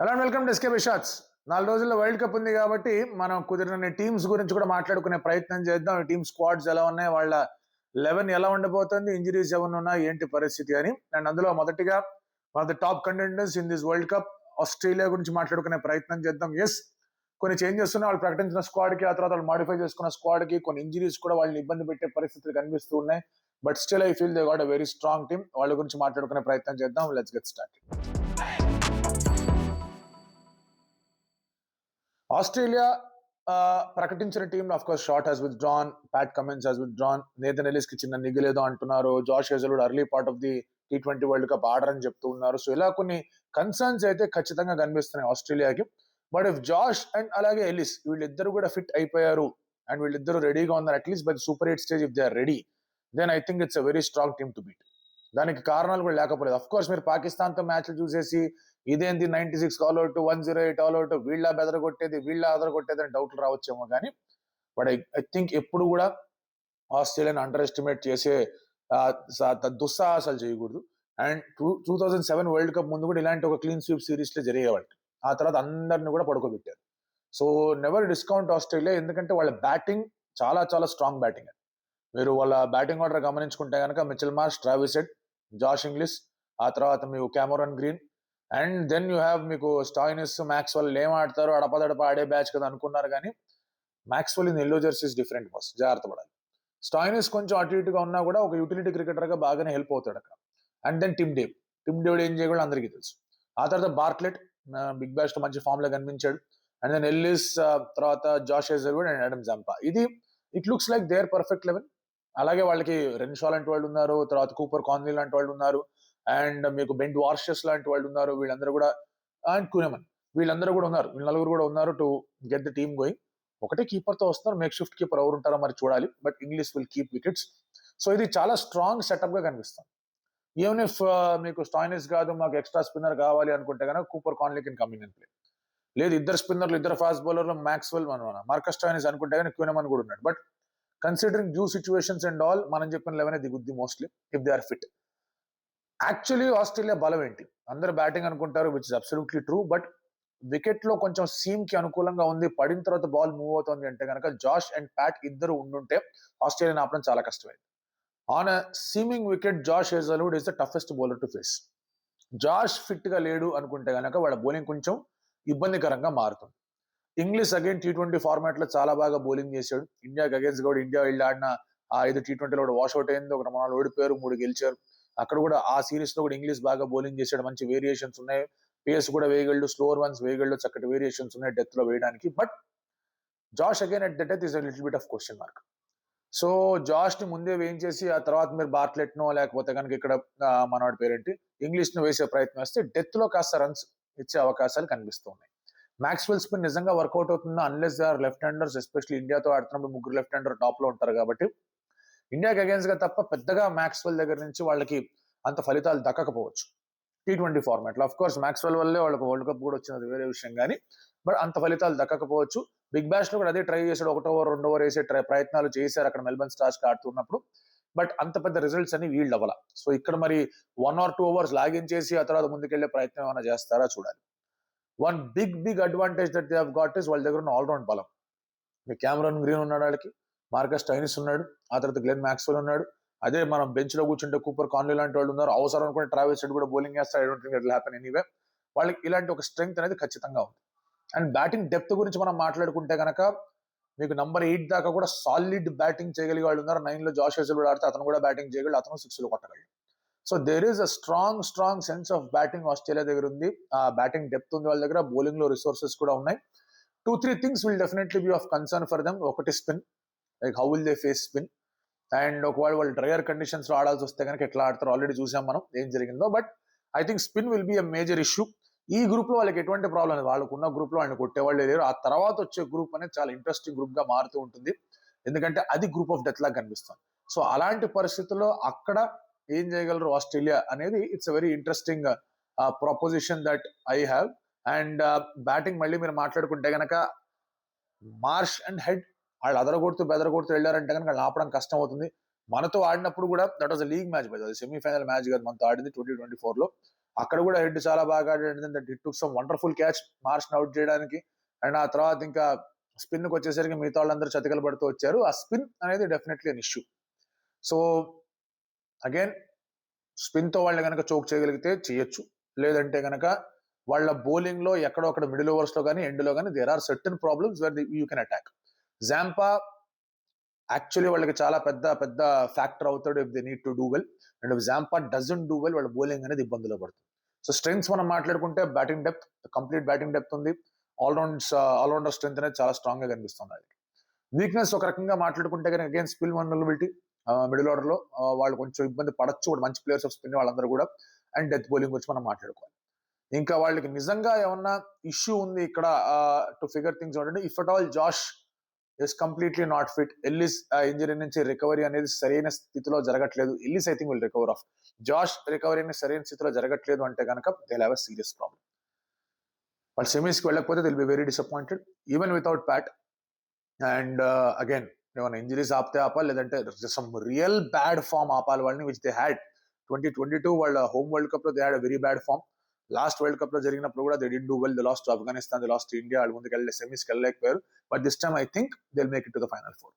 Hello and welcome to SK shots. 4 రోజుల్లో world cup ఉంది కాబట్టి మనం కుదిరిన టీమ్స్ గురించి కూడా మాట్లాడుకునే ప్రయత్నం చేద్దాం. ఈ టీమ్ స్క్వాడ్స్ ఎలా ఉన్నాయి, వాళ్ళ 11 ఎలా ఉండబోతుంది, ఇంజరీస్ ఏమైనా ఉన్నాయి, ఏంటి పరిస్థితి అని. అండ్ అందులో మొదటిగా one of the top contenders in this world cup Australia గురించి మాట్లాడుకునే ప్రయత్నం చేద్దాం. ఎస్, కొన్ని చేంజెస్ ఉన్నాయి. వాళ్ళు ప్రకటించిన స్క్వాడ్ కి, ఆ తర్వాత వాళ్ళు మాడిఫై చేసుకున్న స్క్వాడ్ కి కొన్ని ఇంజరీస్ కూడా వాళ్ళని ఇబ్బంది పెట్టే పరిస్థితులు కనిపిస్తూ ఉన్నాయి. But still I feel they got a very strong team. వాళ్ళ గురించి మాట్లాడుకునే ప్రయత్నం చేద్దాం. Let's get start. ఆస్ట్రేలియా ప్రకటించిన టీంలో of course Short has withdrawn, Pat Cummins has withdrawn, Nathan Ellis కి చిన్న నిగిలేదో అంటున్నారు, Josh Hazlewood early part of the T20 world cup order అని చెప్తూ ఉన్నారు. సో ఇలా కొన్ని కన్సర్న్స్ అయితే ఖచ్చితంగా కనిపిస్తున్నాయి ఆస్ట్రేలియాకి. బట్ ఇఫ్ జాష్ అండ్ అలాగే ఎలిస్ వీళ్ళిద్దరు కూడా ఫిట్ అయిపోయారు అండ్ వీళ్ళిద్దరు రెడీగా ఉన్నారు at least by super 8 stage, if they are ready, then I think it's a very strong team to beat. దానికి కారణాలు కూడా లేకపోలేదు. అఫ్ కోర్స్ మీరు పాకిస్తాన్ తో మ్యాచ్లు చూసేసి ఇదేంది 96 ఆల్అౌట్, 108 ఆల్అౌట్, వీళ్ళ బెదరగొట్టేది వీళ్ళ అదరగొట్టేది అని డౌట్లు రావచ్చేమో కానీ, బట్ ఐ థింక్ ఎప్పుడు కూడా ఆస్ట్రేలియాని అండర్ ఎస్టిమేట్ చేసే దుస్సాహసాలు చేయకూడదు. అండ్ 2007 వరల్డ్ కప్ ముందు కూడా ఇలాంటి ఒక క్లీన్ స్వీప్ సిరీస్ లో జరిగేవాళ్ళు. ఆ తర్వాత అందరిని కూడా పడుకోబెట్టారు. సో నెవర్ డిస్కౌంట్ ఆస్ట్రేలియా, ఎందుకంటే వాళ్ళ బ్యాటింగ్ చాలా చాలా స్ట్రాంగ్ బ్యాటింగ్. మీరు వాళ్ళ బ్యాటింగ్ ఆర్డర్ గమనించుకుంటే కనుక Mitchell Marsh, Travis Head, Josh Inglis, ఆ తర్వాత మీకు Cameron Green, and then you have మీకు స్టాయినిస్, మ్యాక్స్వెల్. ఏం ఆడతారు, అడపదడప ఆడే బ్యాచ్ కదా అనుకున్నారు కానీ Maxwell in yellow jerseys different boss, జాగ్రత్త పడాలి. స్టాయినిస్ కొంచెం అటు ఇటుగా ఉన్నా కూడా ఒక యూటిలిటీ క్రికెటర్ గా బాగానే హెల్ప్ అవుతాడు అక్కడ. అండ్ దెన్ టిమ్ డేవిడ్ ఏం చేయగలడు అందరికీ తెలుసు. ఆ తర్వాత బార్ట్లెట్ బిగ్ బ్యాష్ లో మంచి ఫామ్ లో కనిపించాడు. అండ్ దెన్ ఎల్లిస్, తర్వాత Josh Hazlewood and Adam Zampa. ఇది it looks like their perfect eleven. అలాగే వాళ్ళకి రెన్షా లాంటి వాళ్ళు ఉన్నారు, తర్వాత కూపర్ కాన్లీ లాంటి వాళ్ళు ఉన్నారు, అండ్ మీకు బెండ్ వార్షెస్ లాంటి వాళ్ళు ఉన్నారు. వీళ్ళందరూ కూడా, అండ్ కునెమన్, వీళ్ళందరూ కూడా ఉన్నారు. వీళ్ళు నలుగురు కూడా ఉన్నారు to get the team going. ఒకటే కీపర్ తో వస్తున్నారు, మేక్ షిఫ్ట్ కీపర్ ఎవరు ఉంటారో మరి చూడాలి. But English will keep wickets. So ఇది చాలా స్ట్రాంగ్ సెటప్ గా కనిపిస్తుంది. ఈవెన్ ఇఫ్ మీకు స్టాయినిస్ కాదు, మాకు ఎక్స్ట్రా స్పిన్నర్ కావాలి అనుకుంటే కనుక Cooper Connolly can come in play. లేదు ఇద్దరు స్పిన్నర్లు, ఇద్దరు ఫాస్ట్ బౌలర్లు, మ్యాక్స్వెల్, మార్కస్ స్టాయినిస్ అనుకుంటే కానీ క్యూనెమన్ కూడా ఉన్నాడు. But considering the situations and all, మనం చెప్పిన 11 దిగుద్ది mostly if they are fit. Actually Australia బలం ఏంటి, అందరు బ్యాటింగ్ అనుకుంటారు, which is absolutely true. But wicket లో కొంచెం సీమ్ కి అనుకూలంగా ఉంది, పడిన తర్వాత బాల్ మూవ్ అవుతుంది అంటే కనుక జాష్ అండ్ ప్యాట్ ఇద్దరు ఉండుంటే ఆస్ట్రేలియా ఆపడం చాలా కష్టమైంది. On a seaming wicket Josh Hazlewood is the toughest bowler to face. Josh fit గా లేడు అనుకుంటే కనుక వాళ్ళ బౌలింగ్ కొంచెం ఇబ్బందికరంగా మారుతుంది. ఇంగ్లీష్ అగైన్ T20 ఫార్మాట్ లో చాలా బాగా బౌలింగ్ చేశాడు. ఇండియాకి అగేన్స్ కూడా ఇండియా వెళ్ళి ఆడిన ఆ 5 T20లో కూడా వాష్అవుట్ అయింది. ఒక 4 ఓడిపోయారు, 3 గెలిచారు. అక్కడ కూడా ఆ సిరీస్ లో కూడా ఇంగ్లీష్ బాగా బౌలింగ్ చేశాడు. మంచి వేరియేషన్స్ ఉన్నాయి, పేస్ కూడా వేయగలడు, స్లోవర్ వన్స్ వేయగలడు, చక్కటి వేరియేషన్స్ ఉన్నాయి డెత్ లో వేయడానికి. But Josh again at the death is a little bit of question mark. So Josh ని ముందే వేయించేసి ఆ తర్వాత మీరు బార్ట్లెట్ నో లేకపోతే కనుక ఇక్కడ మనవాడి పేరేంటి ఇంగ్లీష్ ను వేసే ప్రయత్నం చేస్తే డెత్ లో కాస్త రన్స్ ఇచ్చే అవకాశాలు కనిపిస్తూ ఉన్నాయి. మ్యాక్స్వెల్ స్పిన్ నిజంగా వర్కౌట్ అవుతుందా, unless they are left handers, especially ఇండియాతో ఆడుతున్నప్పుడు ముగ్గురు లెఫ్ట్ హ్యాండర్ టాప్ లో ఉంటారు కాబట్టి ఇండియాకి అగేన్స్ గా తప్ప పెద్దగా మ్యాక్స్వెల్ దగ్గర నుంచి వాళ్ళకి అంత ఫలితాలు దక్కకపోవచ్చు T20 ఫార్మాట్ లో. అఫ్ కోర్స్ మ్యాక్స్వెల్ వల్లే వాళ్ళకి వరల్డ్ కప్ కూడా వచ్చినది వేరే విషయం కానీ, బట్ అంత ఫలితాలు దక్కకపోవచ్చు. బిగ్ బ్యాష్ లో కూడా అదే ట్రై చేశాడు, 1 ఓవర్ 2 ఓవర్ వేసే ప్రయత్నాలు చేశారు అక్కడ మెల్బర్న్ స్టార్స్ కి ఆడుతున్నప్పుడు. బట్ అంత పెద్ద రిజల్ట్స్ అని వీళ్ళు అవ్వాల. సో ఇక్కడ మరి 1 or 2 ఓవర్స్ లాగించేసి ఆ తర్వాత ముందుకెళ్లే ప్రయత్నం ఏమైనా చేస్తారా చూడాలి. One big advantage that they have got is వాళ్ళ దగ్గర ఉన్న ఆల్రౌండ్ బలం. కెమెరాన్ గ్రీన్ ఉన్నాడు, వాళ్ళకి మార్కస్ స్టైనిస్ ఉన్నాడు, ఆ తర్వాత గ్లెన్ మ్యాక్స్వెల్ ఉన్నాడు. అదే మనం బెంచ్ లో కూర్చుంటే కూపర్ కాన్లీ లాంటి వాళ్ళు ఉన్నారు. అవసరం అనుకుంటే ట్రావిస్ హెడ్ కూడా బౌలింగ్ చేస్తారు. I don't think it will happen anyway. వాళ్ళకి ఇలాంటి ఒక స్ట్రెంగ్త్ అనేది ఖచ్చితంగా ఉంది. అండ్ బ్యాటింగ్ డెప్త్ గురించి మనం మాట్లాడుకుంటే కనుక మీకు నంబర్ 8 దాకా కూడా సాలిడ్ బ్యాటింగ్ చేయగలిగే వాళ్ళు ఉన్నారు. 9 లో జాష్ హేజల్వుడ్ ఆడితే అతను కూడా బ్యాటింగ్ చేయగలడు, అతను 6 కొట్టగలడు. So there is a strong sense of batting Australia దగ్గర ఉంది. ఆ బ్యాటింగ్ డెప్త్ ఉంది వాళ్ళ దగ్గర, బౌలింగ్ లో రిసోర్సెస్ కూడా ఉన్నాయి. 2-3 things will definitely be of concern for them. ఒకటి spin, like how will they face spin. And ఒకవేళ వాళ్ళు డ్రైయర్ కండిషన్స్ లో ఆడాల్సి వస్తే కనుక ఎట్లా ఆడతారు ఆల్రెడీ చూసాం మనం ఏం జరిగిందో. But I think spin will be a major issue. ఈ గ్రూప్ లో వాళ్ళకి ఎటువంటి ప్రాబ్లం లేదు, వాళ్ళకున్న గ్రూప్ లో వాళ్ళని కొట్టేవాళ్ళే లేరు. ఆ తర్వాత వచ్చే గ్రూప్ అనేది చాలా ఇంట్రెస్టింగ్ గ్రూప్ గా మారుతూ ఉంటుంది, ఎందుకంటే అది గ్రూప్ ఆఫ్ డెత్ లాగా కనిపిస్తుంది. సో అలాంటి పరిస్థితుల్లో అక్కడ ఏం చేయగలరు ఆస్ట్రేలియా అనేది it's a very interesting proposition that I have. And batting మళ్ళీ మీరు మాట్లాడుకుంటే గనక మార్ష్ అండ్ హెడ్ వాళ్ళు అదరగొడుతూ బెదరగొడుతూ వెళ్ళారంటే కనుక వాళ్ళు ఆపడం కష్టం అవుతుంది. మనతో ఆడినప్పుడు కూడా that was a league match, అది సెమీఫైనల్ మ్యాచ్ కాదు, మనతో ఆడింది 2024లో. అక్కడ కూడా హెడ్ చాలా బాగా ఆడాడు. Hit took some wonderful catch మార్ష్ని అవుట్ చేయడానికి. అండ్ ఆ తర్వాత ఇంకా స్పిన్ కి వచ్చేసరికి మిగతా వాళ్ళందరూ చతికిల పడుతూ వచ్చారు. ఆ స్పిన్ అనేది definitely an issue. So again spin తో వాళ్ళు కనుక చోక్ చేయగలిగితే చేయొచ్చు. లేదంటే కనుక వాళ్ళ బౌలింగ్ లో ఎక్కడో అక్కడ మిడిల్ ఓవర్స్ లో కానీ ఎండ్ లో కానీ there are certain problems where you can attack. Zampa actually వాళ్ళకి చాలా పెద్ద పెద్ద ఫ్యాక్టర్ అవుతాడు if they need to do well. And Zampa doesn't do well, వాళ్ళ బౌలింగ్ అనేది ఇబ్బందులో పడుతుంది. సో స్ట్రెంగ్స్ మనం మాట్లాడుకుంటే batting depth, complete batting depth ఉంది. ఆల్రౌండర్ స్ట్రెంత్ అనేది చాలా స్ట్రాంగ్ గా కనిపిస్తుంది. అది వీక్నెస్ ఒక రకంగా మాట్లాడుకుంటే కనుక again spill vulnerability middle order లో వాళ్ళు కొంచెం ఇబ్బంది పడచ్చు, మంచి ప్లేయర్స్ ఆఫ్ స్పిన్ వాళ్ళందరూ కూడా. అండ్ డెత్ బౌలింగ్ వచ్చి మనం మాట్లాడుకోవాలి. ఇంకా వాళ్ళకి నిజంగా ఏమన్నా ఇష్యూ ఉంది ఇక్కడ టు ఫిగర్ థింగ్స్ ఏంటంటే if at all Josh is completely not fit, Ellis injury నుంచి రికవరీ అనేది సరైన స్థితిలో జరగట్లేదు. Ellis I think will recover of. Josh recovery అనేది సరైన స్థితిలో జరగట్లేదు అంటే కనుక they have a serious problem. వాళ్ళు సెమీస్కి వెళ్ళకపోతే they'll be very disappointed even without Pat. And again ఏమైనా ఇంజరీస్ ఆపితే ఆపాలి, లేదంటే సమ్ రియల్ బ్యాడ్ ఫామ్ ఆపాలి వాళ్ళని, విచ్ దే హ్యాడ్ 2022 వాళ్ళ హోమ్ వరల్డ్ కప్ లో they had very bad form. Last world cup లో జరిగినప్పుడు కూడా they did do well. They lost to Afghanistan, they lost to India. వాళ్ళు ముందుకు వెళ్ళి సెమీస్కి వెళ్ళలేకపోయారు. But this time I think they will make it to the final 4.